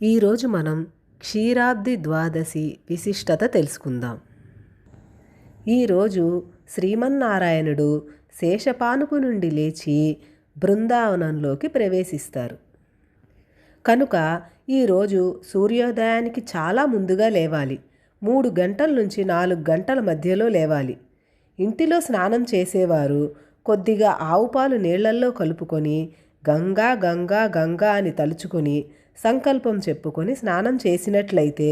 ఈరోజు మనం క్షీరాబ్ది ద్వాదశి విశిష్టత తెలుసుకుందాం. ఈరోజు శ్రీమన్నారాయణుడు శేషపానుపు నుండి లేచి బృందావనంలోకి ప్రవేశిస్తారు. కనుక ఈరోజు సూర్యోదయానికి చాలా ముందుగా లేవాలి. 3 గంటల నుంచి 4 గంటల మధ్యలో లేవాలి. ఇంటిలో స్నానం చేసేవారు కొద్దిగా ఆవు పాలు నీళ్లల్లో కలుపుకొని గంగా గంగా గంగా అని తలుచుకొని సంకల్పం చెప్పుకొని స్నానం చేసినట్లయితే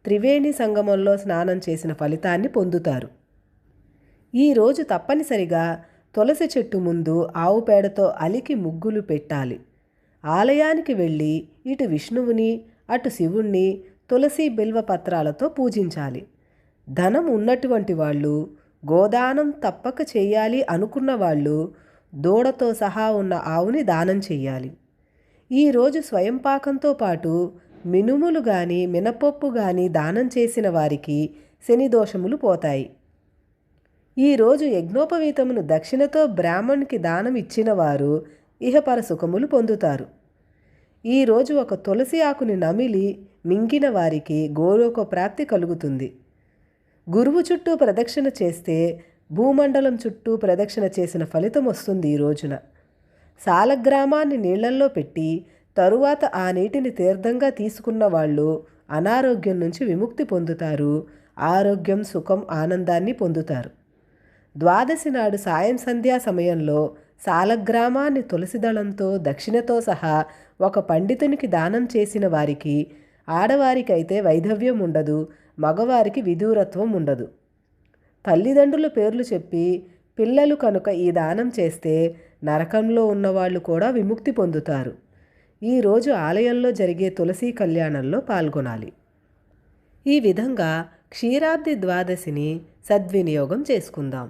త్రివేణి సంగమంలో స్నానం చేసిన ఫలితాన్ని పొందుతారు. ఈరోజు తప్పనిసరిగా తులసి చెట్టు ముందు ఆవు పేడతో అలికి ముగ్గులు పెట్టాలి. ఆలయానికి వెళ్ళి ఇటు విష్ణువుని అటు శివుణ్ణి తులసి బిల్వ పత్రాలతో పూజించాలి. ధనం ఉన్నటువంటి వాళ్ళు గోదానం తప్పక చేయాలి అనుకున్న వాళ్ళు దూడతో సహా ఉన్న ఆవుని దానం చెయ్యాలి. ఈరోజు స్వయంపాకంతో పాటు మినుములు కానీ మినపప్పు కానీ దానం చేసిన వారికి శని దోషములు పోతాయి. ఈరోజు యజ్ఞోపవీతమును దక్షిణతో బ్రాహ్మణునికి దానం ఇచ్చిన వారు ఇహపర సుఖములు పొందుతారు. ఈరోజు ఒక తులసి ఆకుని నమిలి మింగిన వారికి గోలోక ప్రాప్తి కలుగుతుంది. గురువు చుట్టూ ప్రదక్షిణ చేస్తే భూమండలం చుట్టూ ప్రదక్షిణ చేసిన ఫలితం వస్తుంది. ఈ రోజున సాలగ్రామాన్ని నీళ్లల్లో పెట్టి తరువాత ఆ నీటిని తీర్థంగా తీసుకున్న వాళ్ళు అనారోగ్యం నుంచి విముక్తి పొందుతారు. ఆరోగ్యం, సుఖం, ఆనందాన్ని పొందుతారు. ద్వాదశి నాడు సాయం సంధ్యా సమయంలో సాలగ్రామాన్ని తులసిదళంతో దక్షిణతో సహా ఒక పండితునికి దానం చేసిన వారికి ఆడవారికైతే వైధవ్యం ఉండదు, మగవారికి విదూరత్వం ఉండదు. తల్లిదండ్రుల పేర్లు చెప్పి పిల్లలు కనుక ఈ దానం చేస్తే నరకంలో ఉన్నవాళ్ళు కూడా విముక్తి పొందుతారు. ఈరోజు ఆలయంలో జరిగే తులసీ కళ్యాణంలో పాల్గొనాలి. ఈ విధంగా క్షీరాబ్ది ద్వాదశిని సద్వినియోగం చేసుకుందాం.